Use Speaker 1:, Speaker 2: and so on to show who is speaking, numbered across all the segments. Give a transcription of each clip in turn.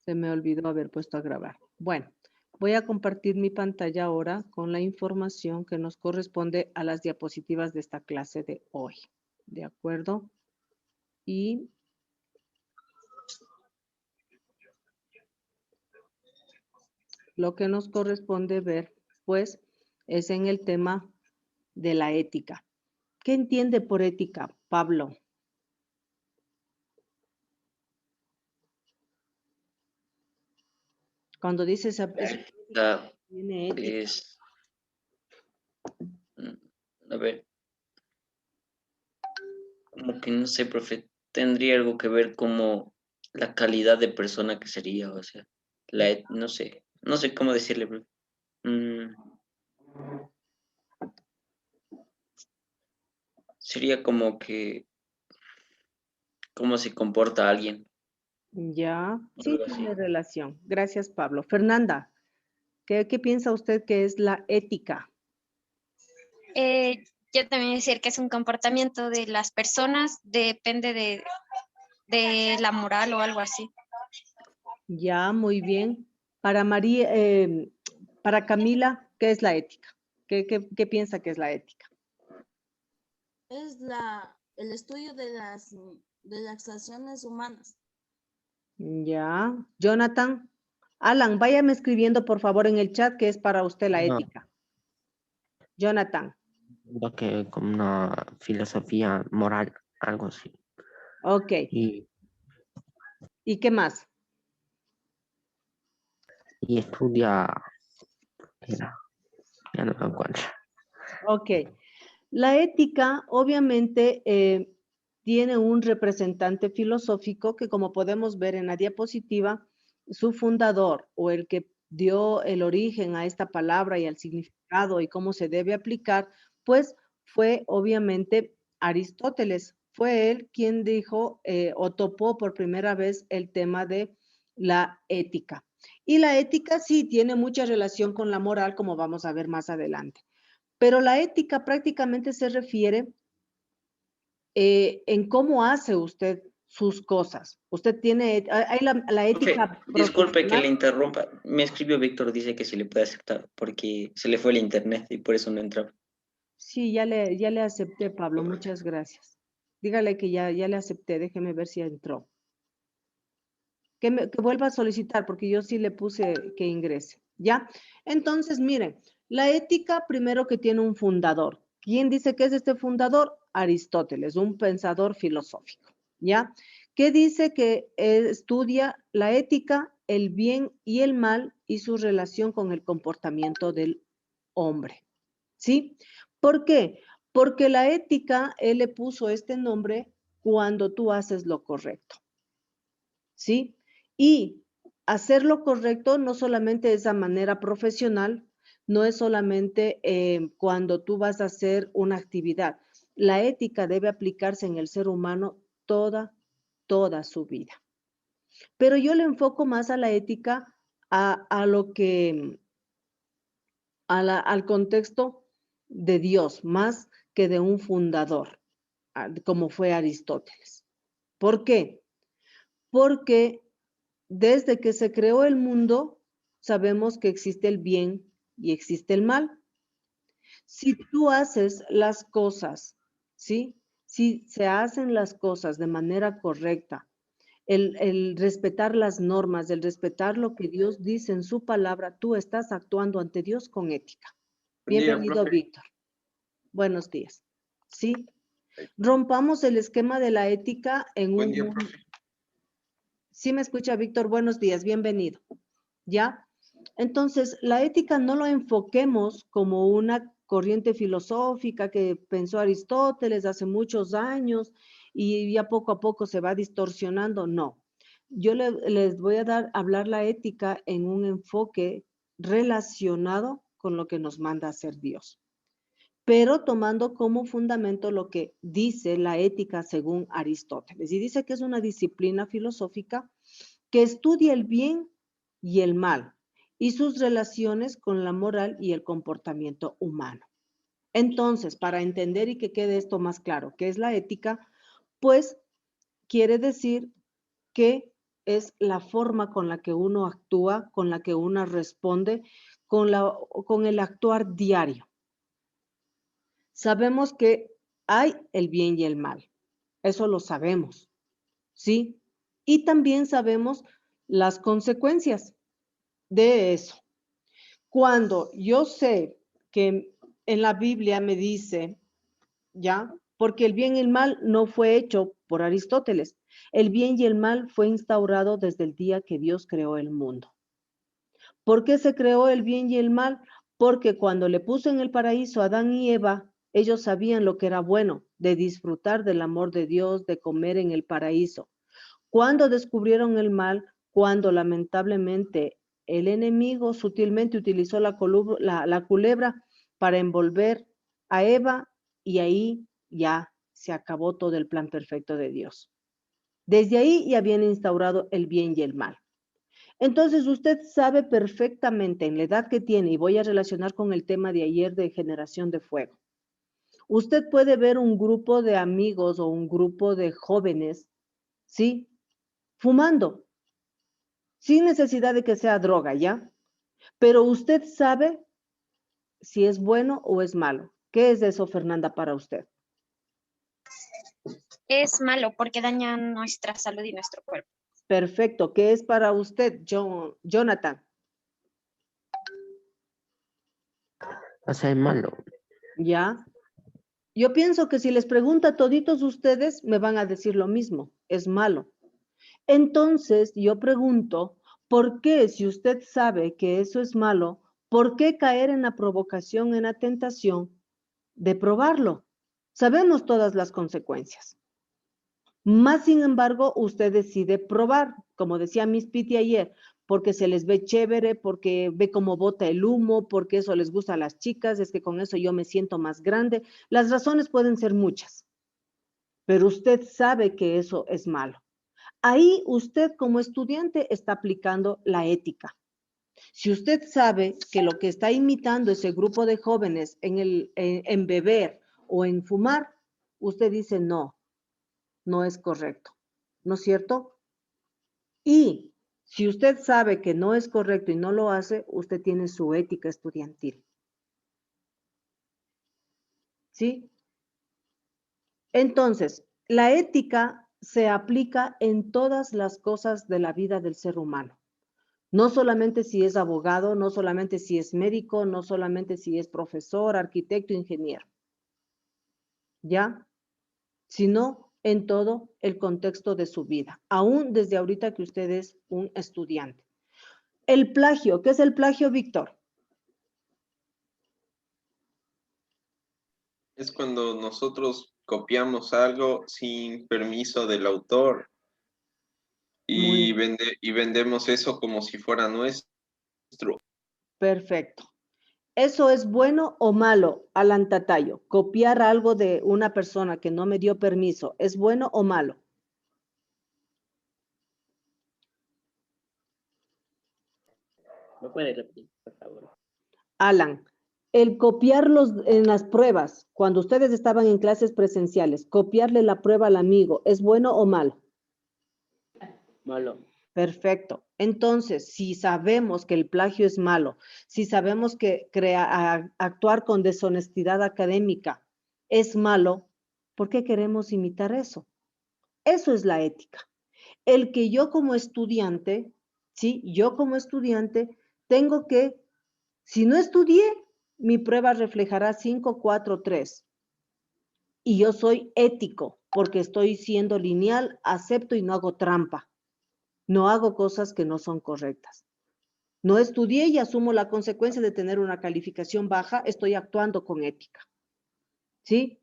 Speaker 1: Se me olvidó haber puesto a grabar. Bueno, voy a compartir mi pantalla ahora con la información que nos corresponde a las diapositivas de esta clase de hoy. ¿De acuerdo? Y lo que nos corresponde ver, pues, es en el tema de la ética. ¿Qué entiende por ética, Pablo? Cuando dices
Speaker 2: Ética
Speaker 1: tiene ética.
Speaker 2: es, a ver, como que no sé, profe, tendría algo que ver como la calidad de persona que sería, o sea, no sé cómo decirle, profe. Mm, sería como que, cómo se comporta alguien,
Speaker 1: Ya, sí
Speaker 2: algo
Speaker 1: tiene
Speaker 2: así.
Speaker 1: relación. Gracias, Pablo. Fernanda, ¿qué piensa usted que es la ética?
Speaker 3: Yo también decir que es un comportamiento de las personas, depende de la moral o algo así.
Speaker 1: Ya, muy bien. Para María, para Camila, ¿qué es la ética? ¿Qué piensa que es la ética?
Speaker 4: Es el estudio de las acciones humanas.
Speaker 1: Ya. Jonathan, Alan, váyame escribiendo por favor en el chat qué es para usted la
Speaker 5: No,
Speaker 1: ética. Jonathan,
Speaker 5: lo que como una filosofía moral, algo así.
Speaker 1: ok.
Speaker 5: Y,
Speaker 1: ¿Y qué más?
Speaker 5: y estudia, era, ya no lo encuentro.
Speaker 1: Ok. La ética, obviamente, tiene un representante filosófico que, como podemos ver en la diapositiva, su fundador o el que dio el origen a esta palabra y al significado y cómo se debe aplicar, pues fue obviamente Aristóteles. Fue él quien dijo o topó por primera vez el tema de la ética. Y la ética sí tiene mucha relación con la moral, como vamos a ver más adelante. Pero la ética prácticamente se refiere en cómo hace usted sus cosas. Usted tiene, hay la
Speaker 2: Profe,
Speaker 1: ética
Speaker 2: disculpe que
Speaker 1: profesional.
Speaker 2: le interrumpa. Me escribió Víctor, dice que si le puede aceptar porque se le fue el internet y por eso no entraba.
Speaker 1: Sí, ya le acepté, Pablo, muchas gracias. Dígale que ya le acepté, déjeme ver si entró. Que vuelva a solicitar, porque yo sí le puse que ingrese, ¿ya? Entonces, miren, la ética primero que tiene un fundador. ¿Quién dice que es este fundador? Aristóteles, un pensador filosófico, ¿ya? ¿Qué dice que estudia la ética, el bien y el mal y su relación con el comportamiento del hombre? ¿Sí? ¿Por qué? Porque la ética, él le puso este nombre cuando tú haces lo correcto. ¿Sí? Y hacer lo correcto no solamente es a manera profesional, no es solamente cuando tú vas a hacer una actividad. La ética debe aplicarse en el ser humano toda su vida. Pero yo le enfoco más a la ética a lo que, al contexto de Dios, más que de un fundador, como fue Aristóteles. ¿Por qué? Porque desde que se creó el mundo, sabemos que existe el bien y existe el mal. Si tú haces las cosas, ¿sí? Si se hacen las cosas de manera correcta, el respetar las normas, el respetar lo que Dios dice en su palabra, tú estás actuando ante Dios con ética.
Speaker 2: Buen día,
Speaker 1: Bienvenido,
Speaker 2: profe.
Speaker 1: Víctor. Buenos días. ¿Sí? Rompamos el esquema de la ética en
Speaker 2: Buen
Speaker 1: un
Speaker 2: día,
Speaker 1: mundo.
Speaker 2: profe.
Speaker 1: Sí me escucha, Víctor. Buenos días. Bienvenido. ¿Ya? Entonces, la ética no lo enfoquemos como una corriente filosófica que pensó Aristóteles hace muchos años y ya poco a poco se va distorsionando. No. Yo les voy a hablar la ética en un enfoque relacionado con lo que nos manda a hacer Dios, pero tomando como fundamento lo que dice la ética según Aristóteles. Y dice que es una disciplina filosófica que estudia el bien y el mal y sus relaciones con la moral y el comportamiento humano. Entonces, para entender y que quede esto más claro, ¿qué es la ética? Pues quiere decir que es la forma con la que uno actúa, con la que uno responde, con el actuar diario. Sabemos que hay el bien y el mal, eso lo sabemos, ¿sí? Y también sabemos las consecuencias de eso. Cuando yo sé que en la Biblia me dice, ¿ya? Porque el bien y el mal no fue hecho por Aristóteles. El bien y el mal fue instaurado desde el día que Dios creó el mundo. ¿Por qué se creó el bien y el mal? Porque cuando le puso en el paraíso a Adán y Eva, ellos sabían lo que era bueno, de disfrutar del amor de Dios, de comer en el paraíso. Cuando descubrieron el mal, cuando lamentablemente el enemigo sutilmente utilizó la culebra para envolver a Eva, y ahí ya se acabó todo el plan perfecto de Dios. Desde ahí ya habían instaurado el bien y el mal. Entonces usted sabe perfectamente en la edad que tiene, y voy a relacionar con el tema de ayer de generación de fuego. Usted puede ver un grupo de amigos o un grupo de jóvenes, ¿sí? Fumando, sin necesidad de que sea droga, ¿ya? Pero usted sabe si es bueno o es malo. ¿Qué es eso, Fernanda, para usted?
Speaker 3: Es malo porque daña nuestra salud y nuestro cuerpo.
Speaker 1: Perfecto. ¿Qué es para usted, Jonathan?
Speaker 5: O sea, es malo.
Speaker 1: ¿Ya? Yo pienso que si les pregunto a toditos ustedes, me van a decir lo mismo, es malo. Entonces, yo pregunto, ¿por qué si usted sabe que eso es malo, por qué caer en la provocación, en la tentación de probarlo? Sabemos todas las consecuencias. Más sin embargo, usted decide probar, como decía Miss Piti ayer, porque se les ve chévere, porque ve cómo bota el humo, porque eso les gusta a las chicas, es que con eso yo me siento más grande. Las razones pueden ser muchas, pero usted sabe que eso es malo. Ahí usted como estudiante está aplicando la ética. Si usted sabe que lo que está imitando ese grupo de jóvenes en beber o en fumar, usted dice no, no es correcto, ¿no es cierto? Y si usted sabe que no es correcto y no lo hace, usted tiene su ética estudiantil. ¿Sí? Entonces, la ética se aplica en todas las cosas de la vida del ser humano. No solamente si es abogado, no solamente si es médico, no solamente si es profesor, arquitecto, ingeniero. ¿Ya? Sino en todo el contexto de su vida, aún desde ahorita que usted es un estudiante. El plagio, ¿qué es el plagio, Víctor?
Speaker 6: Es cuando nosotros copiamos algo sin permiso del autor y,
Speaker 1: Muy
Speaker 6: y vendemos eso como si fuera nuestro.
Speaker 1: perfecto. ¿Eso es bueno o malo, Alan Tatayo? Copiar algo de una persona que no me dio permiso, ¿es bueno o malo?
Speaker 2: ¿Me puede repetir, por favor?
Speaker 1: Alan, el copiarlos en las pruebas, cuando ustedes estaban en clases presenciales, copiarle la prueba al amigo, ¿es bueno o malo?
Speaker 2: Malo.
Speaker 1: Perfecto. Entonces, si sabemos que el plagio es malo, si sabemos que actuar con deshonestidad académica es malo, ¿por qué queremos imitar eso? Eso es la ética. El que yo como estudiante, ¿sí? Yo como estudiante tengo que, si no estudié, mi prueba reflejará 5, 4, 3. Y yo soy ético porque estoy siendo lineal, acepto y no hago trampa. No hago cosas que no son correctas. No estudié y asumo la consecuencia de tener una calificación baja, estoy actuando con ética. ¿Sí?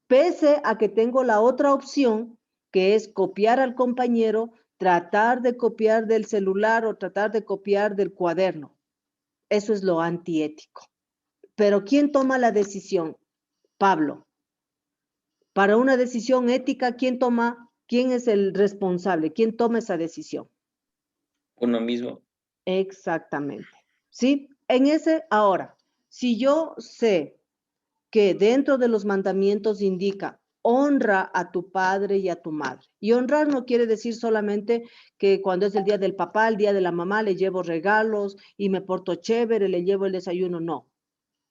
Speaker 1: Pese a que tengo la otra opción, que es copiar al compañero, tratar de copiar del celular o tratar de copiar del cuaderno. Eso es lo antiético. Pero ¿quién toma la decisión? Pablo. Para una decisión ética, ¿quién es el responsable? ¿Quién toma esa decisión?
Speaker 2: Uno mismo.
Speaker 1: Exactamente. ¿Sí? Ahora, si yo sé que dentro de los mandamientos indica honra a tu padre y a tu madre. Y honrar no quiere decir solamente que cuando es el día del papá, el día de la mamá, le llevo regalos y me porto chévere, le llevo el desayuno, no.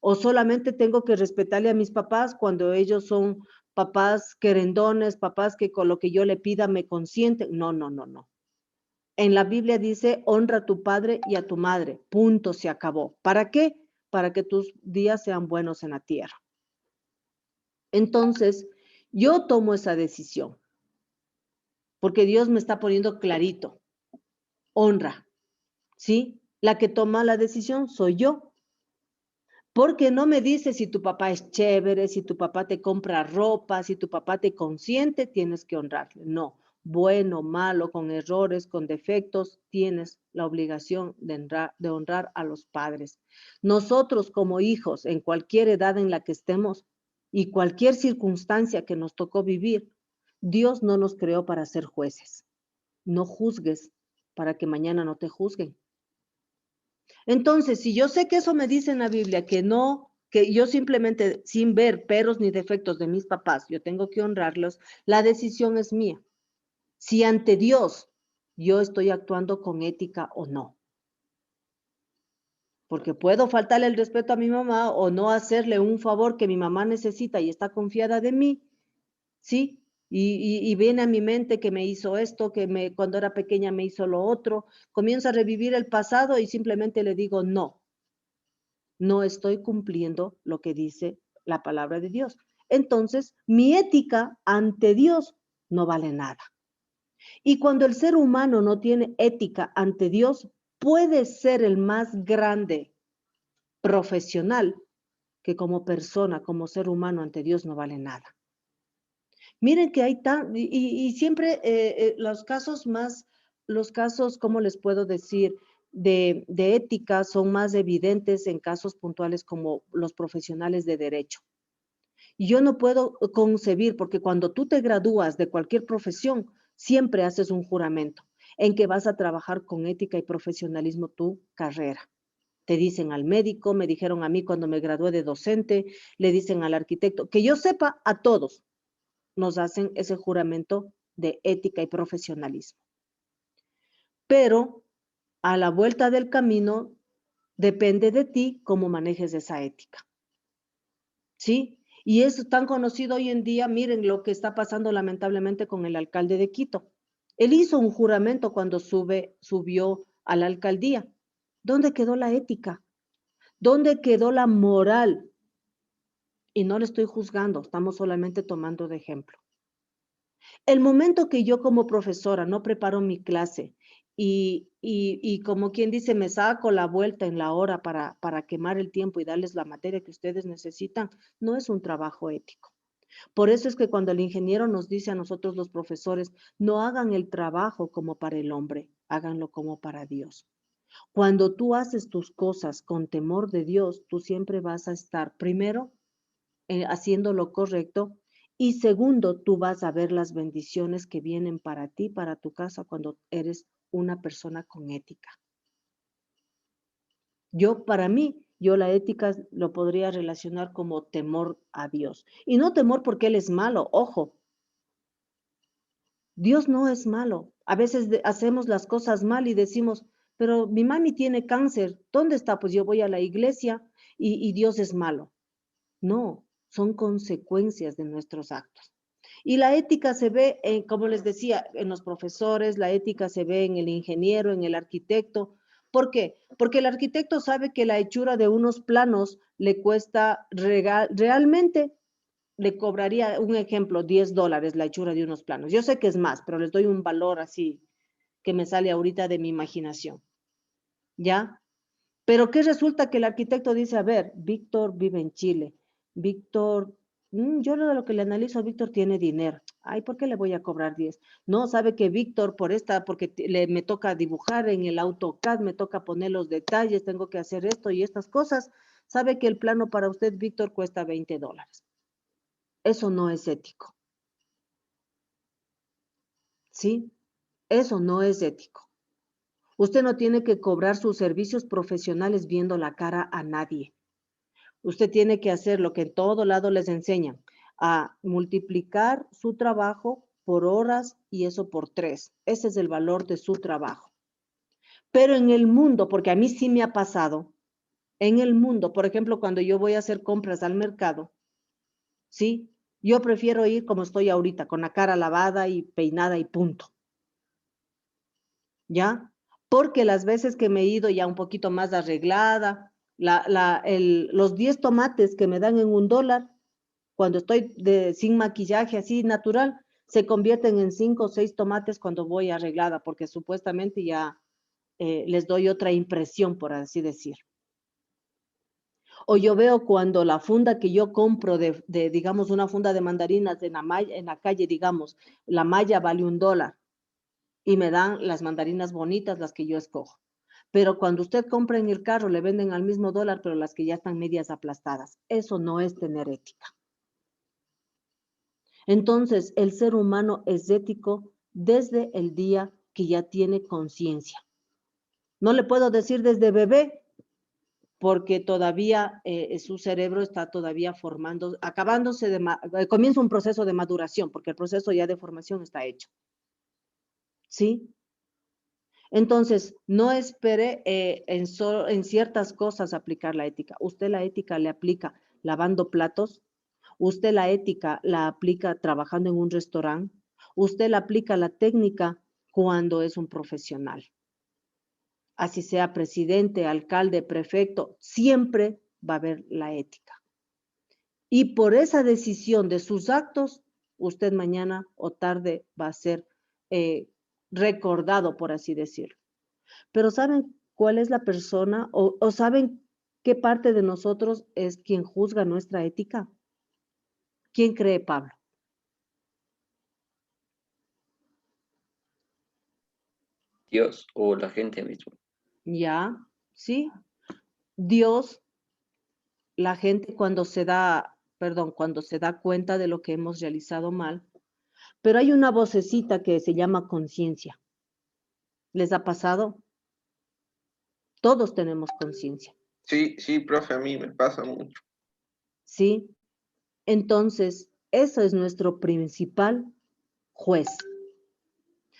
Speaker 1: O solamente tengo que respetarle a mis papás cuando ellos son papás querendones, papás que con lo que yo le pida me consienten. No, no, no, no. En la Biblia dice, honra a tu padre y a tu madre. Punto, se acabó. ¿Para qué? Para que tus días sean buenos en la tierra. Entonces, yo tomo esa decisión, porque Dios me está poniendo clarito. Honra, ¿sí? La que toma la decisión soy yo. Porque no me dice si tu papá es chévere, si tu papá te compra ropa, si tu papá te consiente, tienes que honrarle. No, bueno, malo, con errores, con defectos, tienes la obligación de honrar a los padres. Nosotros como hijos, en cualquier edad en la que estemos y cualquier circunstancia que nos tocó vivir, Dios no nos creó para ser jueces. No juzgues para que mañana no te juzguen. Entonces, si yo sé que eso me dice en la Biblia, que no, que yo simplemente sin ver peros ni defectos de mis papás, yo tengo que honrarlos, la decisión es mía. Si ante Dios yo estoy actuando con ética o no. Porque puedo faltarle el respeto a mi mamá o no hacerle un favor que mi mamá necesita y está confiada de mí, ¿sí? Y viene a mi mente que me hizo esto, cuando era pequeña me hizo lo otro. Comienzo a revivir el pasado y simplemente le digo no. No estoy cumpliendo lo que dice la palabra de Dios. Entonces, mi ética ante Dios no vale nada. Y cuando el ser humano no tiene ética ante Dios, puede ser el más grande profesional que como persona, como ser humano ante Dios no vale nada. Miren que hay y siempre los casos, ¿cómo les puedo decir? De ética son más evidentes en casos puntuales como los profesionales de derecho. Y yo no puedo concebir, porque cuando tú te gradúas de cualquier profesión, siempre haces un juramento en que vas a trabajar con ética y profesionalismo tu carrera. Te dicen al médico, me dijeron a mí cuando me gradué de docente, le dicen al arquitecto, que yo sepa, a todos nos hacen ese juramento de ética y profesionalismo. Pero a la vuelta del camino depende de ti cómo manejes esa ética. ¿Sí? Y es tan conocido hoy en día, miren lo que está pasando lamentablemente con el alcalde de Quito. Él hizo un juramento cuando subió a la alcaldía. ¿Dónde quedó la ética? ¿Dónde quedó la moral? Y no le estoy juzgando, estamos solamente tomando de ejemplo. El momento que yo como profesora no preparo mi clase y como quien dice, me saco la vuelta en la hora para quemar el tiempo y darles la materia que ustedes necesitan, no es un trabajo ético. Por eso es que cuando el ingeniero nos dice a nosotros los profesores, no hagan el trabajo como para el hombre, háganlo como para Dios. Cuando tú haces tus cosas con temor de Dios, tú siempre vas a estar, primero, haciendo lo correcto, y segundo, tú vas a ver las bendiciones que vienen para ti, para tu casa, cuando eres una persona con ética. Para mí, la ética lo podría relacionar como temor a Dios. Y no temor porque Él es malo, ojo. Dios no es malo. A veces hacemos las cosas mal y decimos, pero mi mami tiene cáncer, ¿dónde está? Pues yo voy a la iglesia y Dios es malo. No, son consecuencias de nuestros actos. Y la ética se ve, como les decía, en los profesores, la ética se ve en el ingeniero, en el arquitecto. ¿Por qué? Porque el arquitecto sabe que la hechura de unos planos le cuesta realmente, le cobraría, un ejemplo, $10 la hechura de unos planos. Yo sé que es más, pero les doy un valor así que me sale ahorita de mi imaginación. ¿Ya? Pero ¿qué resulta? Que el arquitecto dice, a ver, Víctor vive en Chile. Víctor, yo lo que le analizo a Víctor tiene dinero. Ay, ¿por qué le voy a cobrar 10? No, sabe que Víctor porque me toca dibujar en el AutoCAD, me toca poner los detalles, tengo que hacer esto y estas cosas. Sabe que el plano para usted, Víctor, cuesta $20. Eso no es ético. ¿Sí? Eso no es ético. Usted no tiene que cobrar sus servicios profesionales viendo la cara a nadie. Usted tiene que hacer lo que en todo lado les enseñan. a multiplicar su trabajo por horas y eso por 3. Ese es el valor de su trabajo. Pero en el mundo, porque a mí sí me ha pasado, en el mundo, por ejemplo, cuando yo voy a hacer compras al mercado, ¿sí? Yo prefiero ir como estoy ahorita, con la cara lavada y peinada y punto. ¿Ya? Porque las veces que me he ido ya un poquito más arreglada, los 10 tomates que me dan en $1, cuando estoy sin maquillaje así natural, se convierten en 5 o 6 tomates cuando voy arreglada, porque supuestamente ya les doy otra impresión, por así decir. O yo veo cuando la funda que yo compro digamos, una funda de mandarinas en la calle, digamos, la malla vale $1 y me dan las mandarinas bonitas, las que yo escojo. Pero cuando usted compra en el carro, le venden al mismo $1, pero las que ya están medias aplastadas. Eso no es tener ética. Entonces, el ser humano es ético desde el día que ya tiene conciencia. No le puedo decir desde bebé, porque todavía su cerebro está todavía formando, comienza un proceso de maduración, porque el proceso ya de formación está hecho. ¿Sí? Entonces, no espere en ciertas cosas aplicar la ética. Usted la ética le aplica lavando platos, usted la ética la aplica trabajando en un restaurante, usted la aplica la técnica cuando es un profesional. Así sea presidente, alcalde, prefecto, siempre va a haber la ética. Y por esa decisión de sus actos, usted mañana o tarde va a ser recordado, por así decirlo. Pero ¿saben cuál es la persona o saben qué parte de nosotros es quien juzga nuestra ética? ¿Quién cree, Pablo?
Speaker 2: Dios o la gente misma.
Speaker 1: Ya, sí. Dios, la gente cuando se da cuenta de lo que hemos realizado mal, pero hay una vocecita que se llama conciencia. ¿Les ha pasado? Todos tenemos conciencia.
Speaker 6: Sí, sí, profe, a mí me pasa mucho.
Speaker 1: ¿Sí? Entonces, eso es nuestro principal juez.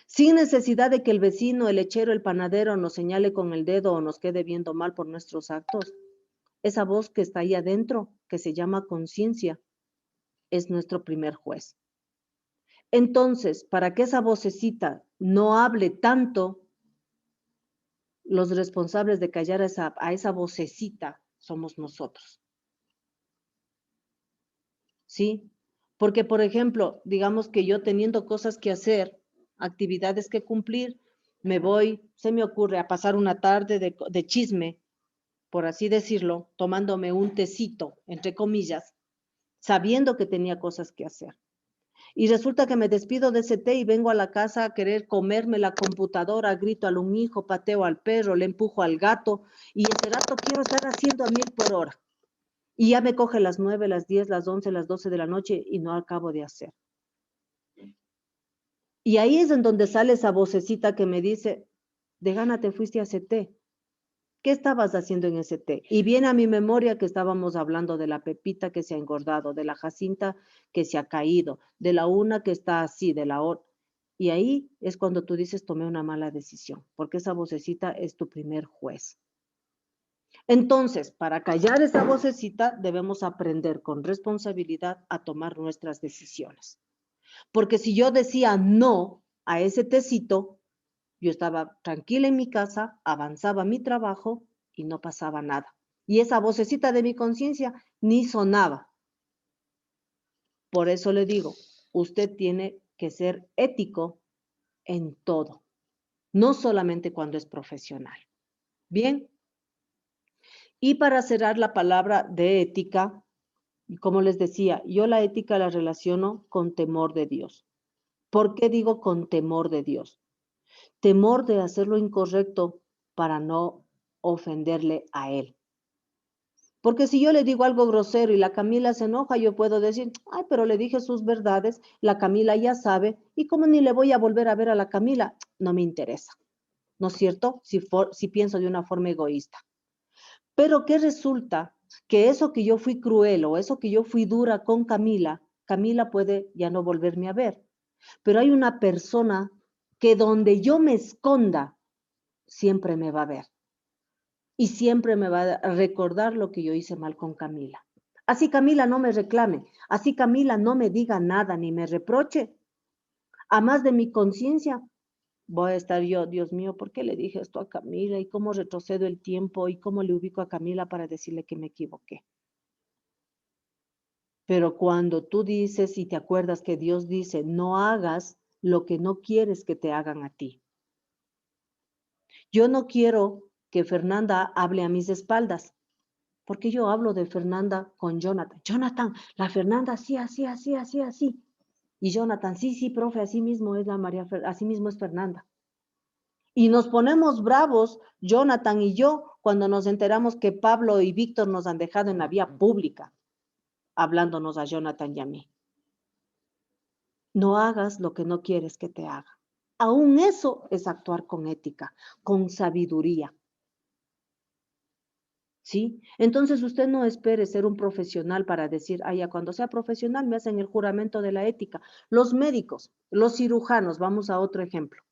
Speaker 1: Sin necesidad de que el vecino, el lechero, el panadero nos señale con el dedo o nos quede viendo mal por nuestros actos. Esa voz que está ahí adentro, que se llama conciencia, es nuestro primer juez. Entonces, para que esa vocecita no hable tanto, los responsables de callar a esa vocecita somos nosotros. ¿Sí? Porque, por ejemplo, digamos que yo teniendo cosas que hacer, actividades que cumplir, se me ocurre a pasar una tarde de chisme, por así decirlo, tomándome un tecito, entre comillas, sabiendo que tenía cosas que hacer. Y resulta que me despido de ese té y vengo a la casa a querer comerme la computadora, grito a un hijo, pateo al perro, le empujo al gato, y ese rato quiero estar haciendo a 1000 por hora. Y ya me coge las 9, las 10, las 11, las 12 de la noche y no acabo de hacer. Y ahí es en donde sale esa vocecita que me dice, de gana te fuiste a ese té. ¿Qué estabas haciendo en ese té? Y viene a mi memoria que estábamos hablando de la Pepita que se ha engordado, de la Jacinta que se ha caído, de la una que está así, de la otra. Y ahí es cuando tú dices, tomé una mala decisión, porque esa vocecita es tu primer juez. Entonces, para callar esa vocecita, debemos aprender con responsabilidad a tomar nuestras decisiones. Porque si yo decía no a ese tecito, yo estaba tranquila en mi casa, avanzaba mi trabajo y no pasaba nada. Y esa vocecita de mi conciencia ni sonaba. Por eso le digo, usted tiene que ser ético en todo, no solamente cuando es profesional. Bien. Y para cerrar la palabra de ética, como les decía, yo la ética la relaciono con temor de Dios. ¿Por qué digo con temor de Dios? Temor de hacer lo incorrecto para no ofenderle a Él. Porque si yo le digo algo grosero y la Camila se enoja, yo puedo decir, ay, pero le dije sus verdades, la Camila ya sabe, y como ni le voy a volver a ver a la Camila, no me interesa. ¿No es cierto? Si pienso de una forma egoísta. Pero ¿qué resulta? Que eso que yo fui cruel o eso que yo fui dura con Camila, Camila puede ya no volverme a ver, pero hay una persona que donde yo me esconda, siempre me va a ver. Y siempre me va a recordar lo que yo hice mal con Camila. Así Camila no me reclame, así Camila no me diga nada ni me reproche. A más de mi conciencia, voy a estar yo, Dios mío, ¿por qué le dije esto a Camila? ¿Y cómo retrocedo el tiempo? ¿Y cómo le ubico a Camila para decirle que me equivoqué? Pero cuando tú dices y te acuerdas que Dios dice, no hagas lo que no quieres que te hagan a ti. Yo no quiero que Fernanda hable a mis espaldas, porque yo hablo de Fernanda con Jonathan. Jonathan, la Fernanda así, así, así, así, así. Y Jonathan, sí, sí, profe, así mismo es así mismo es Fernanda. Y nos ponemos bravos, Jonathan y yo, cuando nos enteramos que Pablo y Víctor nos han dejado en la vía pública, hablándonos a Jonathan y a mí. No hagas lo que no quieres que te haga. Aún eso es actuar con ética, con sabiduría. ¿Sí? Entonces usted no espere ser un profesional para decir, ah, ya cuando sea profesional me hacen el juramento de la ética. Los médicos, los cirujanos, vamos a otro ejemplo.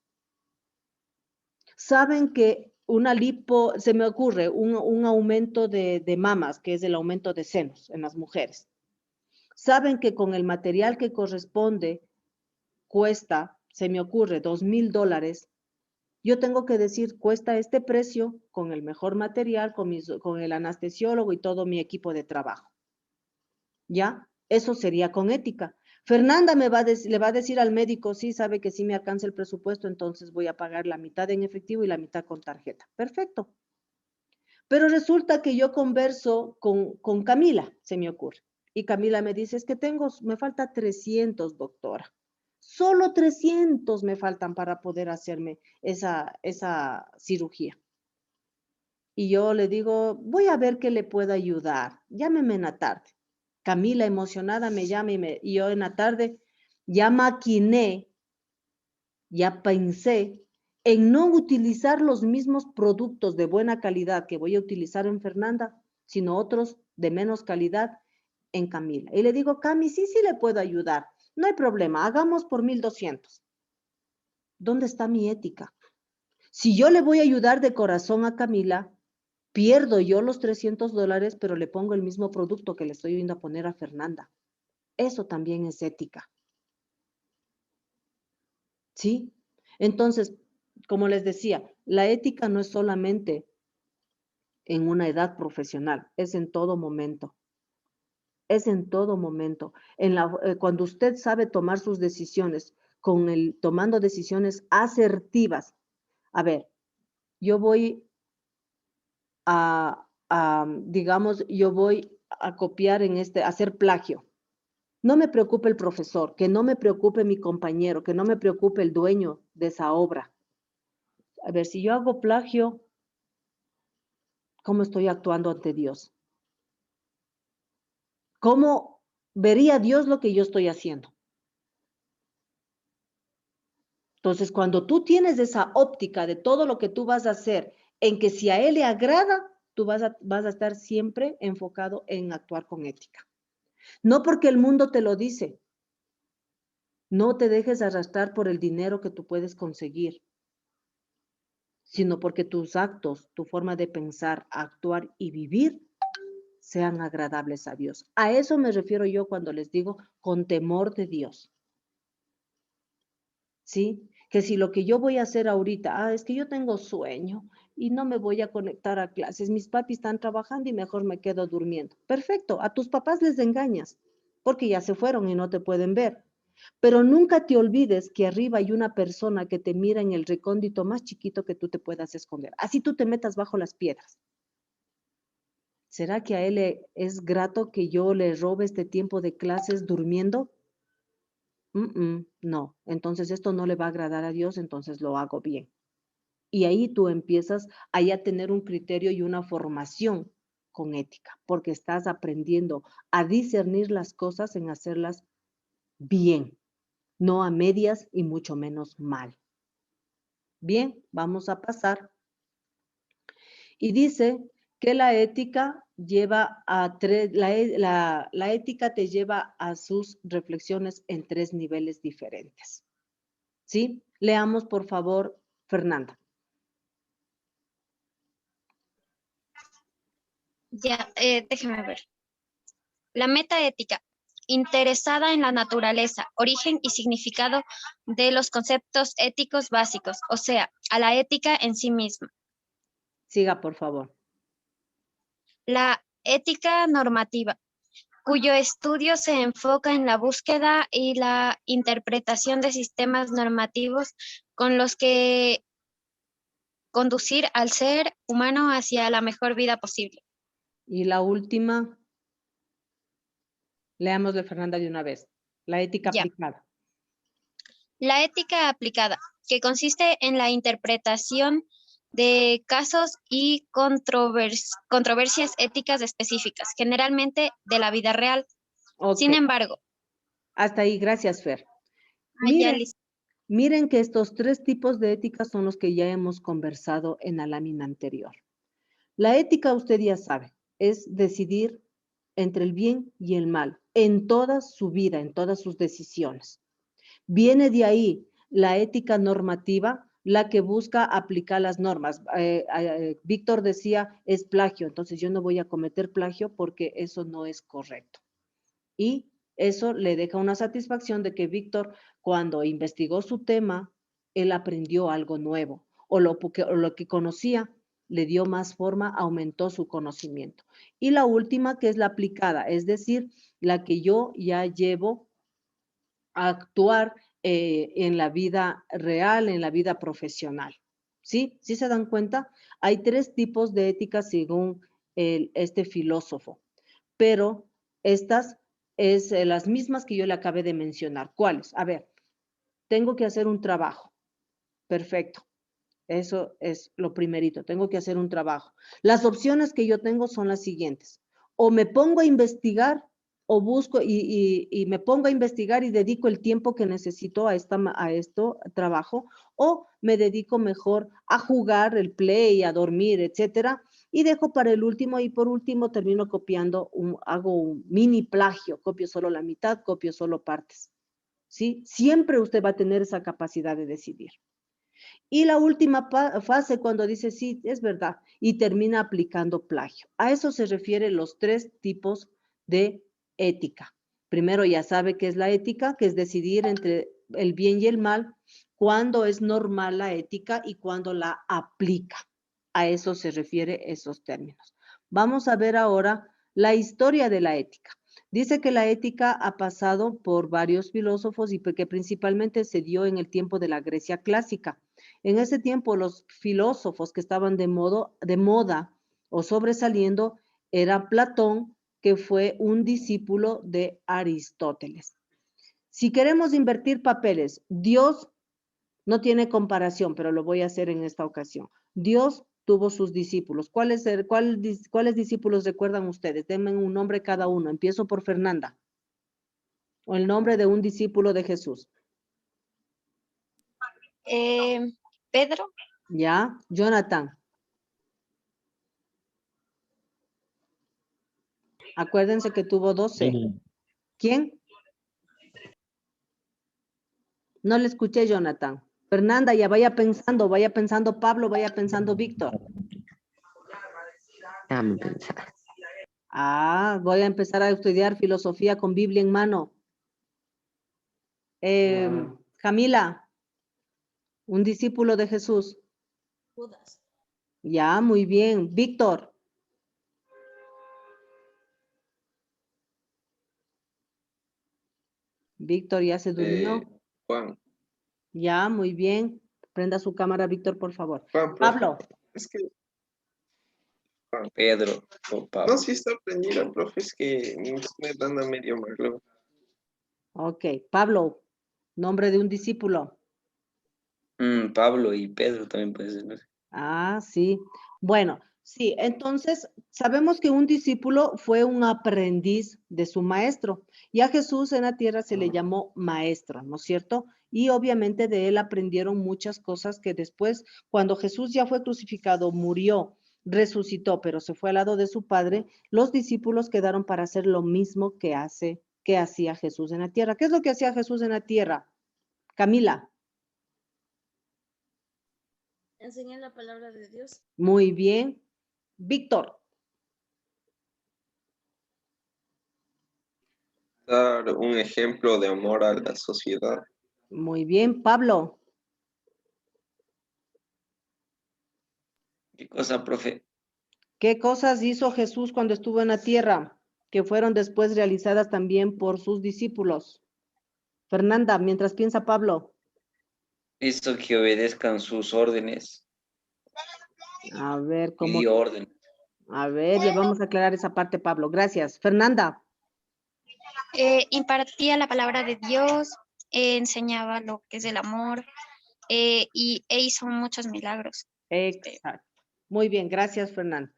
Speaker 1: Saben que una lipo, se me ocurre, un aumento de mamas, que es el aumento de senos en las mujeres. Saben que con el material que corresponde cuesta, se me ocurre, $2,000. Yo tengo que decir, cuesta este precio con el mejor material, con el anestesiólogo y todo mi equipo de trabajo. ¿Ya? Eso sería con ética. Fernanda le va a decir al médico, sí, sabe que sí me alcanza el presupuesto, entonces voy a pagar la mitad en efectivo y la mitad con tarjeta. Perfecto. Pero resulta que yo converso con Camila, se me ocurre. Y Camila me dice, es que me falta 300, doctora. Solo 300 me faltan para poder hacerme esa cirugía. Y yo le digo, voy a ver qué le puedo ayudar. Llámeme en la tarde. Camila, emocionada, me llama y yo en la tarde ya maquiné, ya pensé en no utilizar los mismos productos de buena calidad que voy a utilizar en Fernanda, sino otros de menos calidad en Camila. Y le digo, Cami, sí le puedo ayudar. No hay problema, hagamos por 1,200. ¿Dónde está mi ética? Si yo le voy a ayudar de corazón a Camila, pierdo yo los $300, pero le pongo el mismo producto que le estoy yendo a poner a Fernanda. Eso también es ética. ¿Sí? Entonces, como les decía, la ética no es solamente en una edad profesional, es en todo momento. Es en todo momento. Cuando usted sabe tomar sus decisiones, tomando decisiones asertivas. A ver, yo voy digamos, yo voy a copiar a hacer plagio. No me preocupe el profesor, que no me preocupe mi compañero, que no me preocupe el dueño de esa obra. A ver, si yo hago plagio, ¿cómo estoy actuando ante Dios? ¿Cómo vería Dios lo que yo estoy haciendo? Entonces, cuando tú tienes esa óptica de todo lo que tú vas a hacer, en que si a Él le agrada, tú vas a estar siempre enfocado en actuar con ética. No porque el mundo te lo dice. No te dejes arrastrar por el dinero que tú puedes conseguir, sino porque tus actos, tu forma de pensar, actuar y vivir sean agradables a Dios. A eso me refiero yo cuando les digo con temor de Dios. ¿Sí? Que si lo que yo voy a hacer ahorita, es que yo tengo sueño y no me voy a conectar a clases, mis papis están trabajando y mejor me quedo durmiendo. Perfecto, a tus papás les engañas porque ya se fueron y no te pueden ver. Pero nunca te olvides que arriba hay una persona que te mira en el recóndito más chiquito que tú te puedas esconder. Así tú te metas bajo las piedras. ¿Será que a él es grato que yo le robe este tiempo de clases durmiendo? No, entonces esto no le va a agradar a Dios, entonces lo hago bien. Y ahí tú empiezas ahí a tener un criterio y una formación con ética, porque estás aprendiendo a discernir las cosas en hacerlas bien, no a medias y mucho menos mal. Bien, vamos a pasar. Y dice que la ética lleva a la ética te lleva a sus reflexiones en 3 niveles diferentes. ¿Sí? Leamos, por favor, Fernanda.
Speaker 3: Ya, déjeme ver. La metaética, interesada en la naturaleza, origen y significado de los conceptos éticos básicos, o sea, a la ética en sí misma.
Speaker 1: Siga, por favor.
Speaker 3: La ética normativa, cuyo estudio se enfoca en la búsqueda y la interpretación de sistemas normativos con los que conducir al ser humano hacia la mejor vida posible.
Speaker 1: Y la última, leámosle, Fernanda, de una vez. La ética
Speaker 3: Ya.
Speaker 1: aplicada.
Speaker 3: La ética aplicada, que consiste en la interpretación de casos y controversias éticas específicas, generalmente de la vida real.
Speaker 1: Ok,
Speaker 3: Sin embargo,
Speaker 1: hasta ahí, gracias, Fer.
Speaker 3: ya
Speaker 1: Miren que estos 3 tipos de ética son los que ya hemos conversado en la lámina anterior. La ética, usted ya sabe, es decidir entre el bien y el mal en toda su vida, en todas sus decisiones. Viene de ahí la ética normativa, la que busca aplicar las normas. Víctor decía, es plagio, entonces yo no voy a cometer plagio porque eso no es correcto. Y eso le deja una satisfacción de que Víctor, cuando investigó su tema, él aprendió algo nuevo, o lo que conocía le dio más forma, aumentó su conocimiento. Y la última, que es la aplicada, es decir, la que yo ya llevo a actuar en la vida real, en la vida profesional. ¿Sí? ¿Sí se dan cuenta? Hay 3 tipos de ética según este filósofo, pero estas es las mismas que yo le acabé de mencionar. ¿Cuáles? A ver, tengo que hacer un trabajo. Perfecto. Eso es lo primerito. Tengo que hacer un trabajo. Las opciones que yo tengo son las siguientes. O me pongo a investigar o busco y me pongo a investigar y dedico el tiempo que necesito a esto trabajo, o me dedico mejor a jugar el play, a dormir, etcétera, y dejo para el último, y por último termino copiando, hago un mini plagio, copio solo la mitad, copio solo partes, ¿sí? Siempre usted va a tener esa capacidad de decidir. Y la última fase cuando dice, sí, es verdad, y termina aplicando plagio. A eso se refieren los 3 tipos de ética. Primero ya sabe qué es la ética, que es decidir entre el bien y el mal, cuándo es normal la ética y cuándo la aplica. A eso se refiere esos términos. Vamos a ver ahora la historia de la ética. Dice que la ética ha pasado por varios filósofos y que principalmente se dio en el tiempo de la Grecia clásica. En ese tiempo los filósofos que estaban de moda o sobresaliendo era Platón, que fue un discípulo de Aristóteles. Si queremos invertir papeles, Dios no tiene comparación, pero lo voy a hacer en esta ocasión. Dios tuvo sus discípulos. ¿Cuáles discípulos recuerdan ustedes? Denme un nombre cada uno. Empiezo por Fernanda. O el nombre de un discípulo de Jesús.
Speaker 3: Pedro.
Speaker 1: Ya, Jonathan. Acuérdense que tuvo 12. ¿Quién? No le escuché, Jonathan. Fernanda, ya vaya pensando Pablo, vaya pensando Víctor.
Speaker 5: Déjame pensar.
Speaker 1: Voy a empezar a estudiar filosofía con Biblia en mano. Camila, un discípulo de Jesús.
Speaker 4: Judas.
Speaker 1: Ya, muy bien. Víctor. Víctor ya se durmió.
Speaker 6: Juan.
Speaker 1: Ya, muy bien. Prenda su cámara, Víctor, por favor.
Speaker 6: Juan, profe.
Speaker 1: Pablo.
Speaker 6: Es que
Speaker 2: Pedro o Pablo.
Speaker 6: no, sí está aprendido, profe, es que me anda medio malo.
Speaker 1: Ok, Pablo, nombre de un discípulo.
Speaker 2: Pablo y Pedro también puede ser, ¿no?
Speaker 1: Sí. Bueno, sí, entonces sabemos que un discípulo fue un aprendiz de su maestro, y a Jesús en la tierra se le llamó maestro, ¿no es cierto? Y obviamente de él aprendieron muchas cosas que después, cuando Jesús ya fue crucificado, murió resucitó, pero se fue al lado de su Padre, los discípulos quedaron para hacer lo mismo que hacía Jesús en la tierra. ¿Qué es lo que hacía Jesús en la tierra? Camila.
Speaker 4: Enseñar la palabra de Dios.
Speaker 1: Muy bien. Víctor.
Speaker 6: Dar un ejemplo de amor a la sociedad.
Speaker 1: Muy bien. Pablo.
Speaker 2: ¿Qué cosa, profe?
Speaker 1: ¿Qué cosas hizo Jesús cuando estuvo en la tierra que fueron después realizadas también por sus discípulos? Fernanda, mientras piensa Pablo.
Speaker 2: Hizo que obedezcan sus órdenes
Speaker 1: A ver,
Speaker 2: y
Speaker 1: ¿cómo?
Speaker 2: dio orden.
Speaker 1: A ver, ya vamos a aclarar esa parte, Pablo. Gracias. Fernanda.
Speaker 3: Impartía la palabra de Dios, enseñaba lo que es el amor e hizo muchos milagros.
Speaker 1: Exacto. Muy bien, gracias, Fernanda.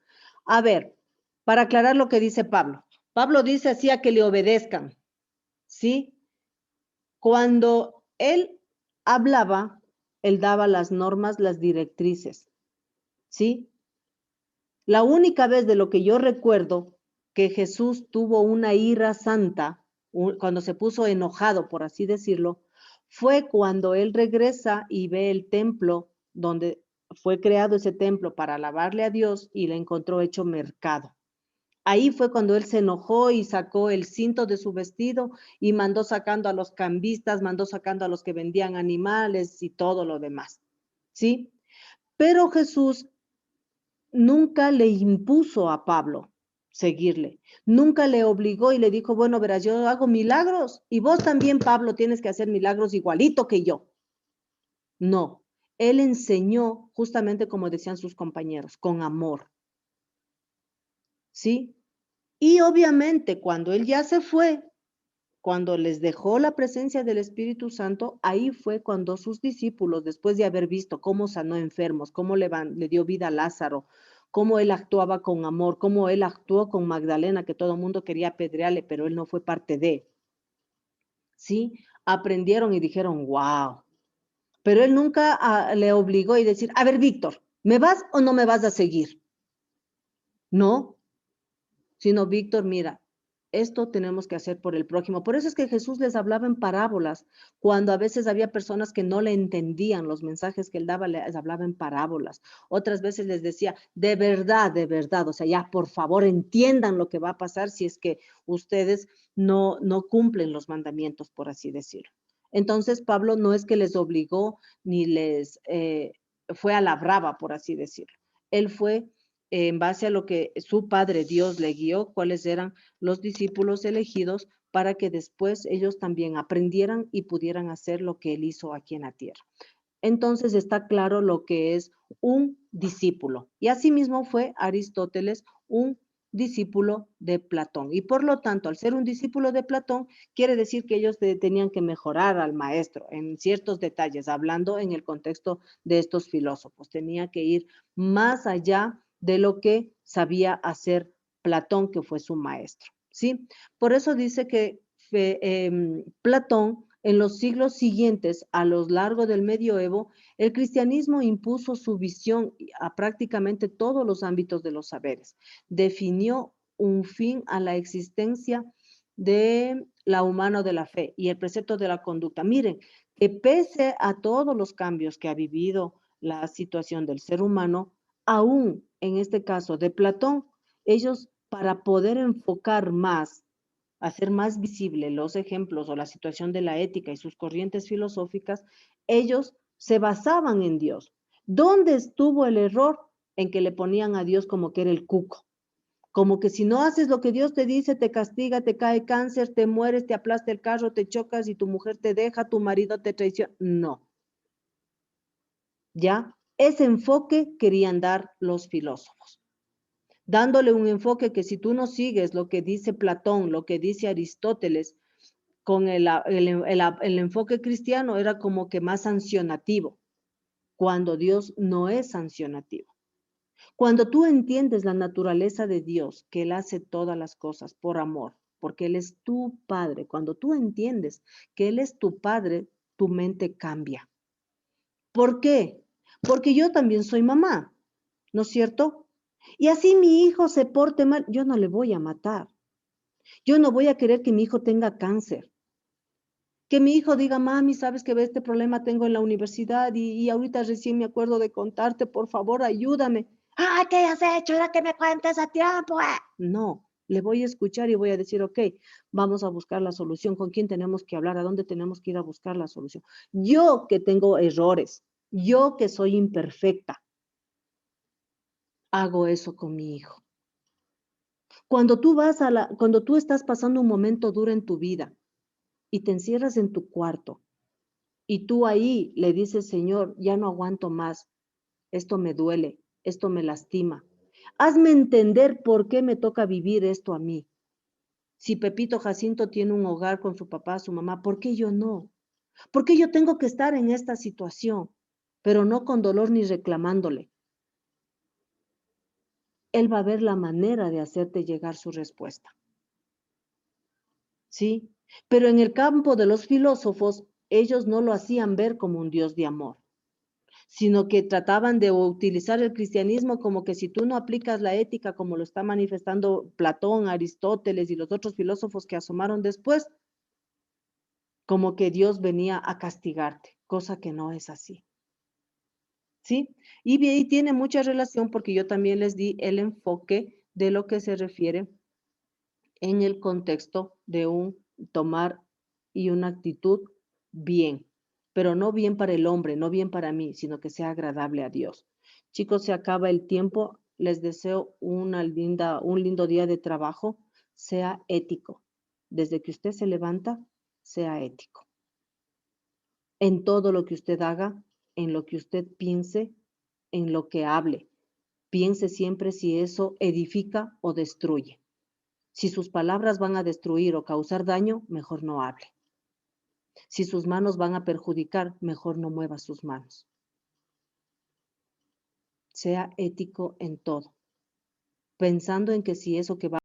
Speaker 1: A ver, para aclarar lo que dice Pablo. Pablo dice así a que le obedezcan, ¿sí? Cuando él hablaba, él daba las normas, las directrices, ¿sí? La única vez de lo que yo recuerdo que Jesús tuvo una ira santa, cuando se puso enojado, por así decirlo, fue cuando él regresa y ve el templo donde fue creado ese templo para alabarle a Dios y le encontró hecho mercado. Ahí fue cuando él se enojó y sacó el cinto de su vestido y mandó sacando a los cambistas, mandó sacando a los que vendían animales y todo lo demás, ¿sí? Pero Jesús nunca le impuso a Pablo seguirle, nunca le obligó y le dijo, bueno, verás, yo hago milagros y vos también, Pablo, tienes que hacer milagros igualito que yo. No, él enseñó justamente como decían sus compañeros, con amor. ¿Sí? Y obviamente cuando él ya se fue, cuando les dejó la presencia del Espíritu Santo, ahí fue cuando sus discípulos, después de haber visto cómo sanó enfermos, cómo le dio vida a Lázaro, cómo él actuaba con amor, cómo él actuó con Magdalena, que todo el mundo quería apedrearle, pero él no fue parte de, ¿sí? Aprendieron y dijeron, wow. Pero él nunca le obligó y decir, a ver, Víctor, ¿me vas o no me vas a seguir? No, sino, Víctor, mira, esto tenemos que hacer por el prójimo. Por eso es que Jesús les hablaba en parábolas, cuando a veces había personas que no le entendían los mensajes que él daba, les hablaba en parábolas. Otras veces les decía, de verdad, o sea, ya por favor entiendan lo que va a pasar si es que ustedes no cumplen los mandamientos, por así decirlo. Entonces, Pablo no es que les obligó ni les fue a la brava, por así decirlo. Él fue en base a lo que su Padre Dios le guió, cuáles eran los discípulos elegidos para que después ellos también aprendieran y pudieran hacer lo que él hizo aquí en la tierra. Entonces está claro lo que es un discípulo. Y asimismo fue Aristóteles un discípulo de Platón. Y por lo tanto, al ser un discípulo de Platón, quiere decir que ellos tenían que mejorar al maestro en ciertos detalles, hablando en el contexto de estos filósofos. Tenía que ir más allá de lo que sabía hacer Platón, que fue su maestro, ¿sí? Por eso dice que Platón, en los siglos siguientes, a lo largo del medioevo, el cristianismo impuso su visión a prácticamente todos los ámbitos de los saberes. Definió un fin a la existencia de la humana de la fe y el precepto de la conducta. Miren, que pese a todos los cambios que ha vivido la situación del ser humano, aún en este caso de Platón, ellos para poder enfocar más, hacer más visible los ejemplos o la situación de la ética y sus corrientes filosóficas, ellos se basaban en Dios. ¿Dónde estuvo el error? En que le ponían a Dios como que era el cuco. Como que si no haces lo que Dios te dice, te castiga, te cae cáncer, te mueres, te aplasta el carro, te chocas y tu mujer te deja, tu marido te traiciona. No. ¿Ya? Ese enfoque querían dar los filósofos, dándole un enfoque que si tú no sigues lo que dice Platón, lo que dice Aristóteles, con el enfoque cristiano era como que más sancionativo, cuando Dios no es sancionativo. Cuando tú entiendes la naturaleza de Dios, que Él hace todas las cosas por amor, porque Él es tu Padre, cuando tú entiendes que Él es tu Padre, tu mente cambia. ¿Por qué? Porque yo también soy mamá, ¿no es cierto? Y así mi hijo se porte mal, yo no le voy a matar. Yo no voy a querer que mi hijo tenga cáncer. Que mi hijo diga, mami, ¿sabes que este problema tengo en la universidad y ahorita recién me acuerdo de contarte, por favor, ayúdame? Ah, ¿qué has hecho? Era que me cuentes a tiempo. No, le voy a escuchar y voy a decir, ok, vamos a buscar la solución. ¿Con quién tenemos que hablar? ¿A dónde tenemos que ir a buscar la solución? Yo que tengo errores, yo que soy imperfecta, hago eso con mi hijo. Cuando tú estás pasando un momento duro en tu vida y te encierras en tu cuarto y tú ahí le dices, Señor, ya no aguanto más, esto me duele, esto me lastima. Hazme entender por qué me toca vivir esto a mí. Si Pepito Jacinto tiene un hogar con su papá, su mamá, ¿por qué yo no? ¿Por qué yo tengo que estar en esta situación? Pero no con dolor ni reclamándole. Él va a ver la manera de hacerte llegar su respuesta. ¿Sí? Pero en el campo de los filósofos, ellos no lo hacían ver como un Dios de amor, sino que trataban de utilizar el cristianismo como que si tú no aplicas la ética como lo está manifestando Platón, Aristóteles y los otros filósofos que asomaron después, como que Dios venía a castigarte, cosa que no es así. ¿Sí? Y ahí tiene mucha relación porque yo también les di el enfoque de lo que se refiere en el contexto de un tomar y una actitud bien, pero no bien para el hombre, no bien para mí, sino que sea agradable a Dios. Chicos, se acaba el tiempo. Les deseo un lindo día de trabajo. Sea ético. Desde que usted se levanta, sea ético. En todo lo que usted haga, en lo que usted piense, en lo que hable. Piense siempre si eso edifica o destruye. Si sus palabras van a destruir o causar daño, mejor no hable. Si sus manos van a perjudicar, mejor no mueva sus manos. Sea ético en todo, pensando en que si eso que va